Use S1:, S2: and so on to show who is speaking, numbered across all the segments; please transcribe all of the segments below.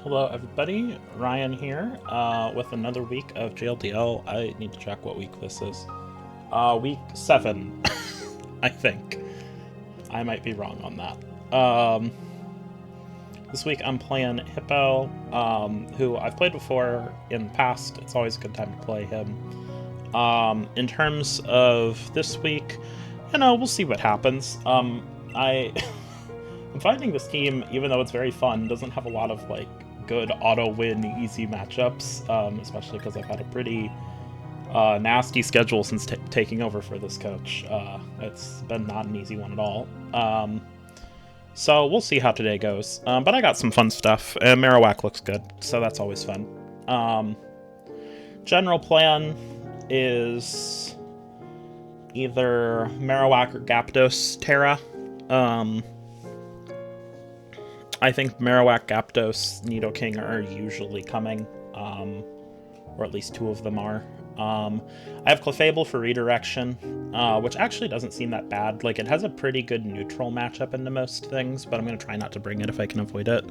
S1: Hello everybody, Ryan here, with another week of GLDL. I need to check what week this is. Week 7, I think. I might be wrong on that. This week I'm playing Hippo, who I've played before in the past. It's always a good time to play him. In terms of this week, we'll see what happens. I'm finding this team, even though it's very fun, doesn't have a lot of, good auto-win easy matchups, especially because I've had a pretty nasty schedule since taking over for this coach. It's been not an easy one at all. So we'll see how today goes. But I got some fun stuff, and Marowak looks good, so that's always fun. General plan is either Marowak or Gyarados Terra. I think Marowak, Gyarados, Nidoking are usually coming, or at least two of them are. I have Clefable for redirection, which actually doesn't seem that bad. It has a pretty good neutral matchup into most things, but I'm going to try not to bring it if I can avoid it.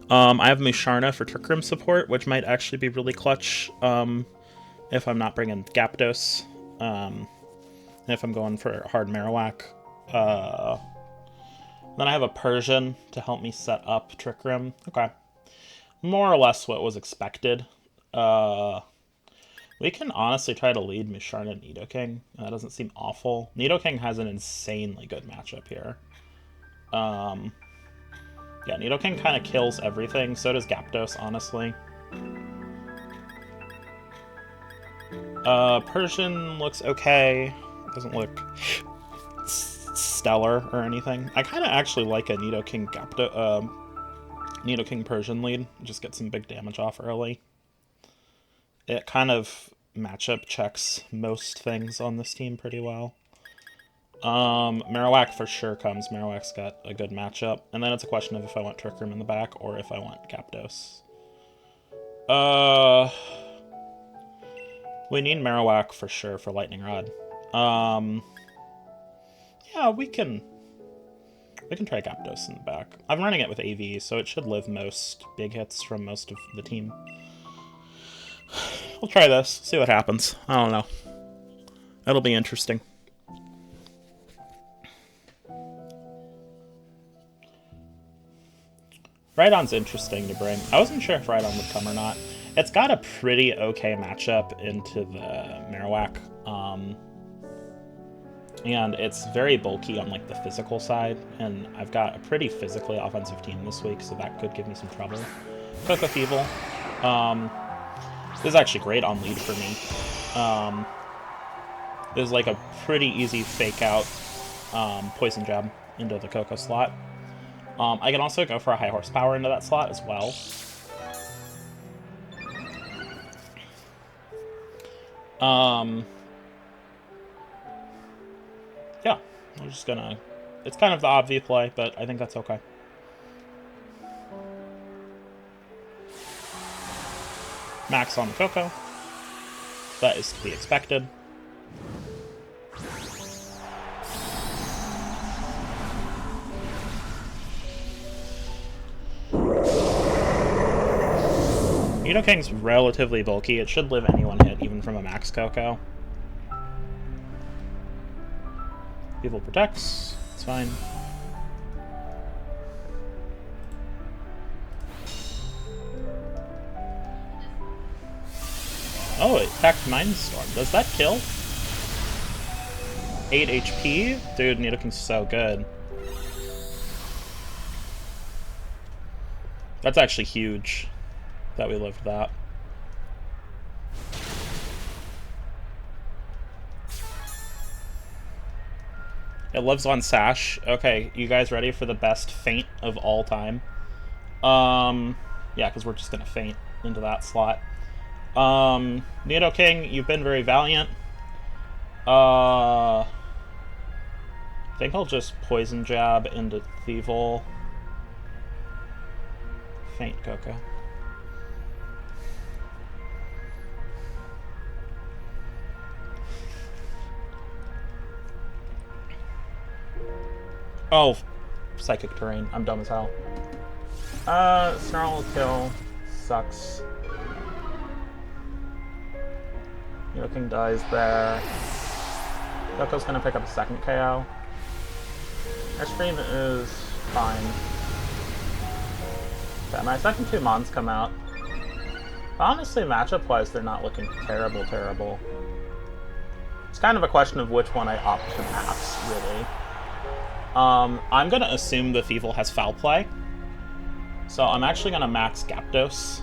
S1: I have Musharna for Trick Room support, which might actually be really clutch if I'm not bringing Gyarados, and if I'm going for hard Marowak. Then I have a Persian to help me set up Trick Room. Okay. More or less what was expected. We can honestly try to lead Musharna and Nidoking. That doesn't seem awful. Nidoking has an insanely good matchup here. Yeah, Nidoking kind of kills everything. So does Gyarados, honestly. Persian looks okay. Doesn't look stellar or anything. I kind of actually like a Nidoking Nidoking Persian lead. Just get some big damage off early. It kind of matchup checks most things on this team pretty well. Marowak for sure comes. Marowak's got a good matchup. And then it's a question of if I want Trick Room in the back or if I want Gyarados. We need Marowak for sure for Lightning Rod. Yeah, we can try Gyarados in the back. I'm running it with AV, so it should live most big hits from most of the team. We'll try this, see what happens. I don't know. It'll be interesting. Rhydon's interesting to bring. I wasn't sure if Rhydon would come or not. It's got a pretty okay matchup into the Marowak. And it's very bulky on the physical side, and I've got a pretty physically offensive team this week, so that could give me some trouble. Coco Feeble. This is actually great on lead for me. This is a pretty easy fake out Poison Jab into the Coco slot. I can also go for a high horsepower into that slot as well. Yeah, I'm just gonna... It's kind of the obvious play, but I think that's okay. Max on the Coco. That is to be expected. Nidoking's relatively bulky. It should live any one hit, even from a max Coco. Evil protects. It's fine. Oh, it attacked Mind Storm. Does that kill? 8 HP? Dude, Nidoking's so good. That's actually huge that we lived that. It lives on Sash. Okay, you guys ready for the best feint of all time? Yeah, because we're just gonna feint into that slot. Nidoking, you've been very valiant. I think I'll just Poison Jab into Thievul. Feint Coco. Oh, Psychic Terrain. I'm dumb as hell. Snarl will kill. sucks. Yoking dies there. Yoko's gonna pick up a second KO. Airstream is fine. Okay, my second two Mons come out. Honestly, matchup-wise, they're not looking terrible. It's kind of a question of which one I opt to max, really. I'm gonna assume the Thievul has Foul Play. So I'm actually gonna max Gyapdos.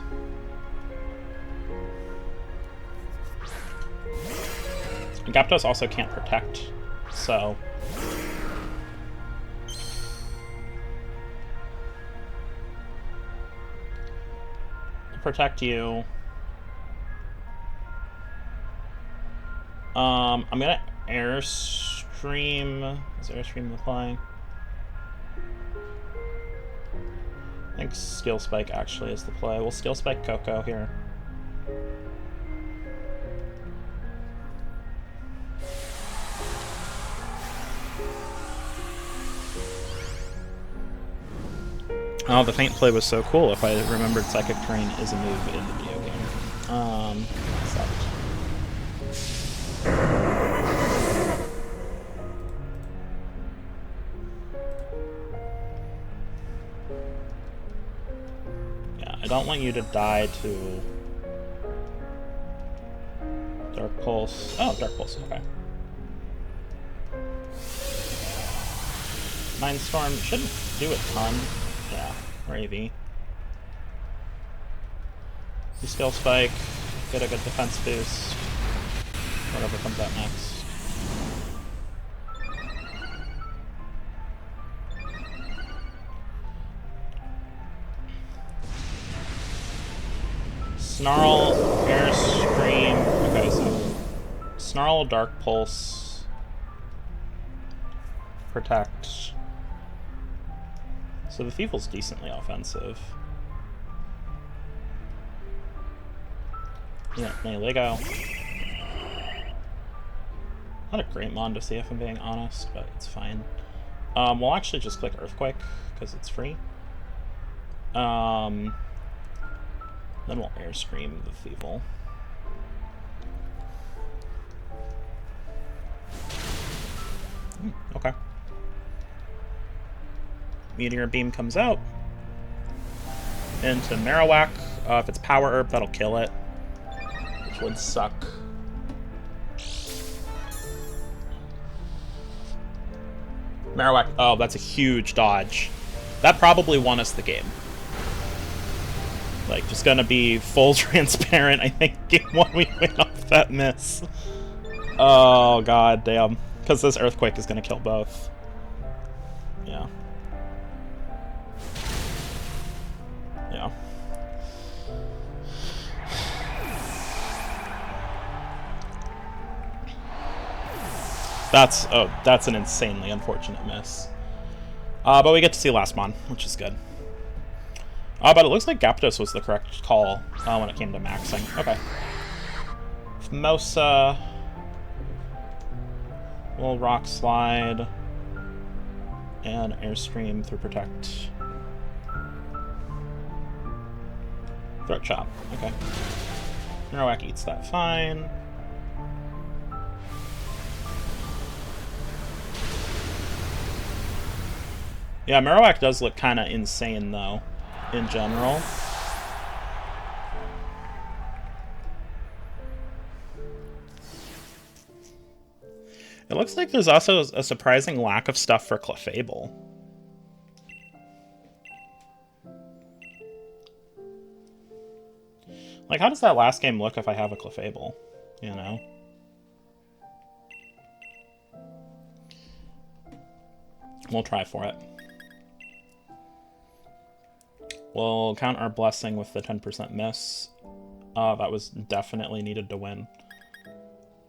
S1: And Gyapdos also can't protect, so... protect you. I'm gonna Airstream... Is Airstream the play? I think Skill Spike actually is the play. We'll Skill Spike Coco here. Oh, the feint play was so cool. If I remembered Psychic Terrain is a move in the video game. Sucked. Yeah, I don't want you to die to Dark Pulse. Oh, Dark Pulse, okay. Mindstorm shouldn't do a ton. Yeah, Ravy. You Skill Spike, get a good defense boost. Whatever comes out next. Snarl, Airstream. Okay, so Snarl, Dark Pulse, Protect. So the Thievul's decently offensive. Yeah, melee go. Not a great mon to see if I'm being honest, but it's fine. We'll actually just click Earthquake, because it's free. Then we'll Airstream the Thievul. Okay. Meteor Beam comes out. Into Marowak. If it's Power Herb, that'll kill it. Which would suck. Marowak. Oh, that's a huge dodge. That probably won us the game. Like, just gonna be full transparent. I think game one we win off that miss. Oh, god damn. Because this Earthquake is gonna kill both. Yeah. Yeah. That's an insanely unfortunate miss. But we get to see last mon, which is good. But it looks like Gyapdos was the correct call when it came to maxing. Okay. Mimosa. We'll Rock Slide. And Airstream through Protect. Throat Chop. Okay. Marowak eats that fine. Yeah, Marowak does look kind of insane, though, in general. It looks like there's also a surprising lack of stuff for Clefable. Like, how does that last game look if I have a Clefable? You know? We'll try for it. We'll count our blessing with the 10% miss. That was definitely needed to win.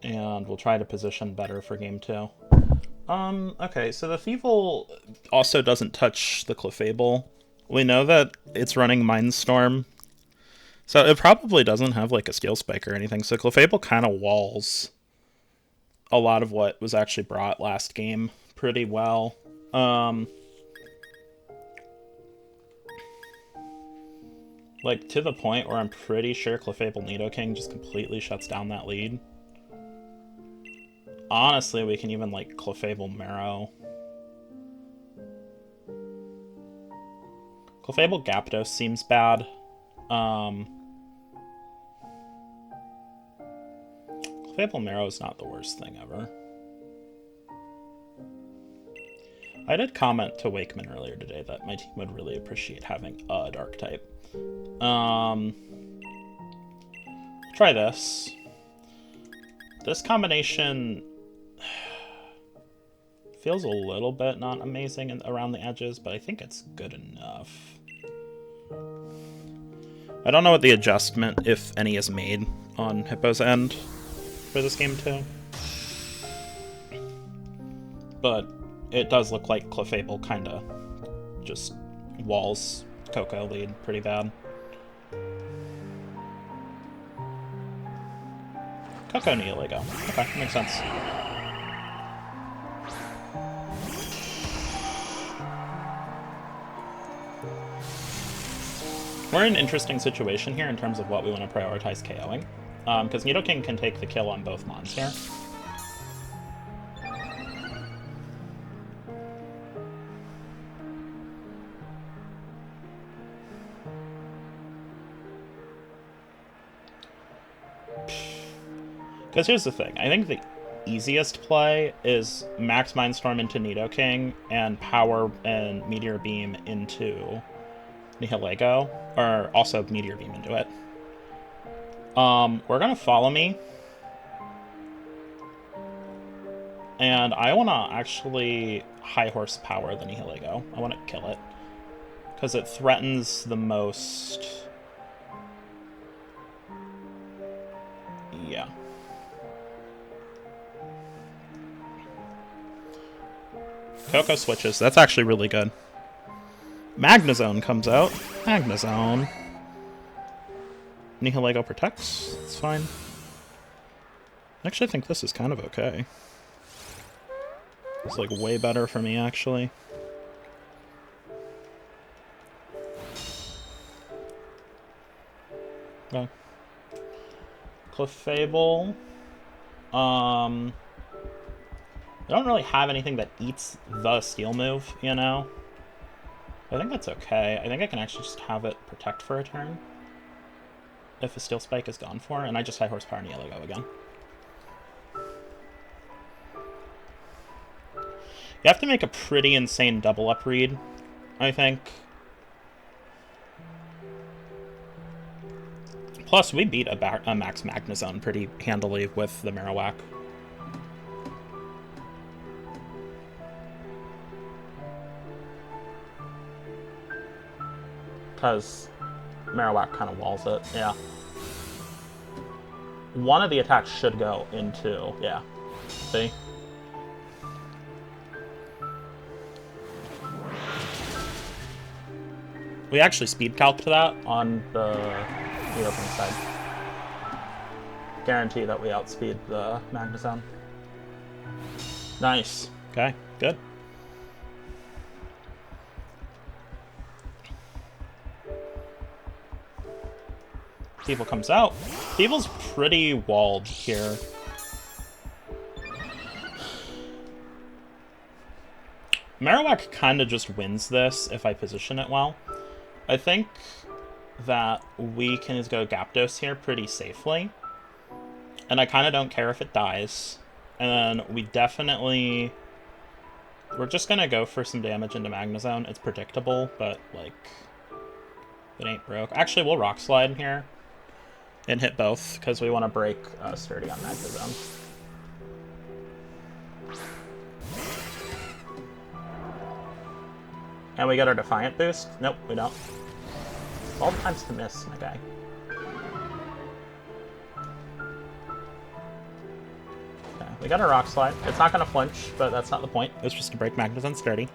S1: And we'll try to position better for game 2. Okay, so the Thievul also doesn't touch the Clefable. We know that it's running Mindstorm. So it probably doesn't have like a Skill Spike or anything. So Clefable kind of walls a lot of what was actually brought last game pretty well. Like, to the point where I'm pretty sure Clefable Nidoking just completely shuts down that lead. Honestly, we can even, like, Clefable Marrow. Clefable Gyarados seems bad. Clefable Marrow is not the worst thing ever. I did comment to Wakeman earlier today that my team would really appreciate having a Dark type. Try this. This combination feels a little bit not amazing around the edges, but I think it's good enough. I don't know what the adjustment, if any, is made on Hippo's end for this game too. But it does look like Clefable kinda just walls Coco lead pretty bad. Coco Neoligo. Okay, makes sense. We're in an interesting situation here in terms of what we want to prioritize KOing. Because Nidoking can take the kill on both Mons here. Because here's the thing, I think the easiest play is Max Mindstorm into Nidoking and Power and Meteor Beam into Nihilego, or also Meteor Beam into it. We're gonna follow me. And I wanna actually high horsepower the Nihilego. I wanna kill it. Because it threatens the most... Yeah. Coco switches. That's actually really good. Magnezone comes out. Magnezone. Nihilego protects. It's fine. I actually think this is kind of okay. It's like way better for me, actually. Okay. Clefable. I don't really have anything that eats the steel move, you know? I think that's okay. I think I can actually just have it protect for a turn. If a steel spike is gone for, and I just high horsepower Nihilego again. You have to make a pretty insane double up read, I think. Plus, we beat a Max Magnezone pretty handily with the Marowak. Because Marowak kind of walls it, yeah. One of the attacks should go into, yeah. See? We actually speed calced that on the opening side. Guarantee that we outspeed the Magnezone. Nice. Okay, good. People comes out. People's pretty walled here. Marowak kind of just wins this if I position it well. I think that we can just go Gyarados here pretty safely. And I kind of don't care if it dies. And then we definitely... We're just going to go for some damage into Magnezone. It's predictable, but, like, it ain't broke. Actually, we'll Rock Slide here and hit both, because we want to break Sturdy on Magnezone. And we get our Defiant boost? Nope, we don't. 12 times to miss, my guy. Okay, we got a Rock Slide. It's not going to flinch, but that's not the point. It's just to break Magnezone Sturdy.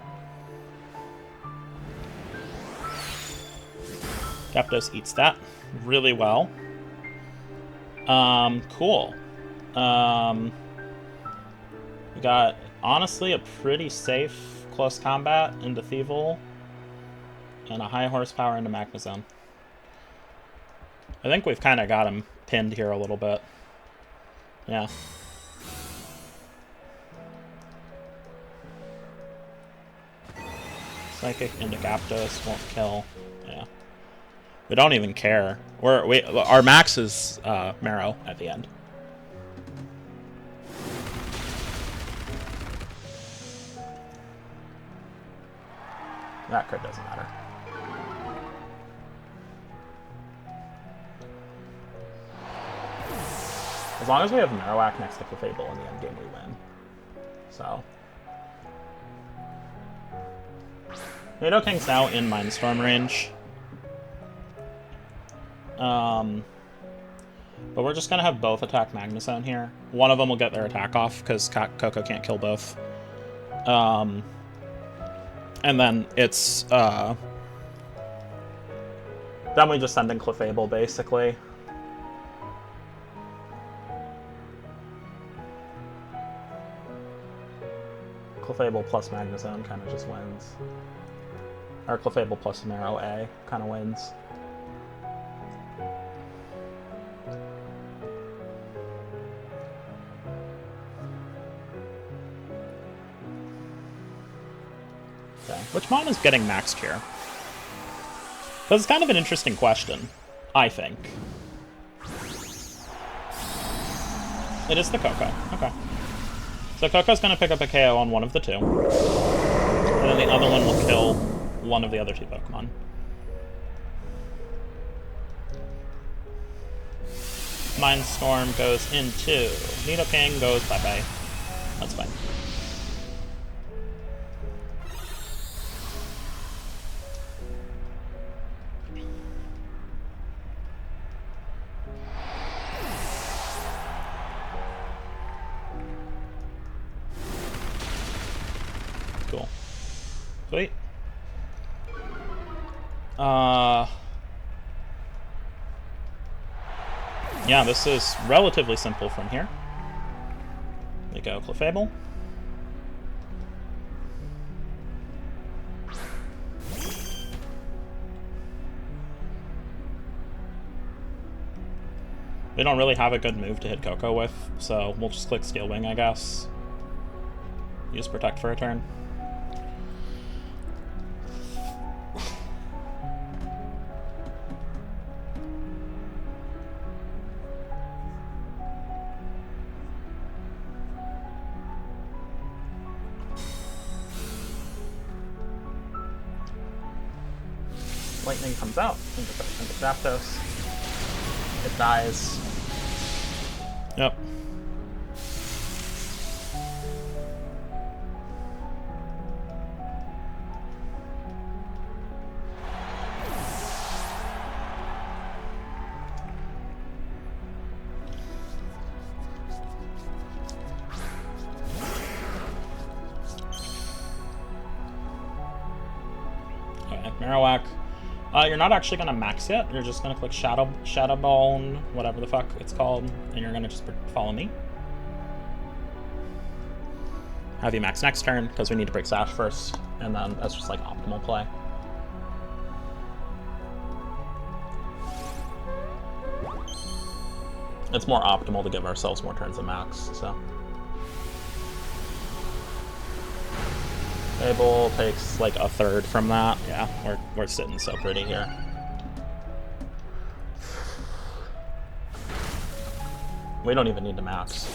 S1: Gyarados eats that really well. Cool. We got, honestly, a pretty safe close combat into Thievel, and a high horsepower into Magnezone. I think we've kind of got him pinned here a little bit. Yeah. Psychic into Aptos won't kill. Yeah. We don't even care. Our max is Marrow at the end. That card doesn't matter. As long as we have Marowak next to Clefable in the end game, we win. So. Nidoking's now in Mindstorm range. But we're just going to have both attack Magnezone here. One of them will get their attack off, because Coco can't kill both. And then it's... then we just send in Clefable, basically. Clefable plus Magnezone kind of just wins. Or Clefable plus Marrow A kind of wins. Okay, which mon is getting maxed here? Because it's kind of an interesting question, I think. It is the Coco. Okay. So Coco's going to pick up a KO on one of the two. And then the other one will kill one of the other two Pokemon. Mindstorm goes into Nidoking, goes bye-bye. That's fine. Cool. Sweet. Yeah, this is relatively simple from here. We go Clefable. We don't really have a good move to hit Coco with, so we'll just click Steel Wing, I guess. Use Protect for a turn. Lightning comes out into Zapdos. It dies. Yep. Okay, Marowak. You're not actually going to max yet. You're just going to click Shadow Bone, whatever the fuck it's called, and you're going to just follow me. Have you max next turn, because we need to break Sash first, and then that's just like optimal play. It's more optimal to give ourselves more turns than max, so. Fable takes like a third from that. Yeah, we're sitting so pretty here. We don't even need to max.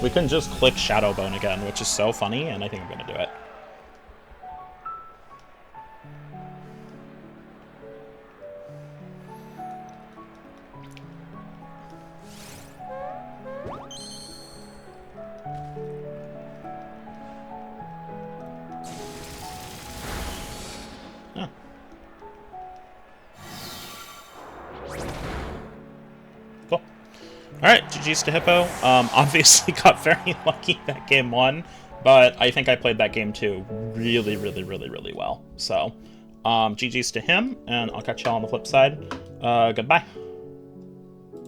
S1: We can just click Shadow Bone again, which is so funny, and I think I'm gonna do it. Cool. Alright, GG's to Hippo. Obviously got very lucky that game one, but I think I played that game two really, really, really, really well. So, GG's to him, and I'll catch y'all on the flip side. Goodbye.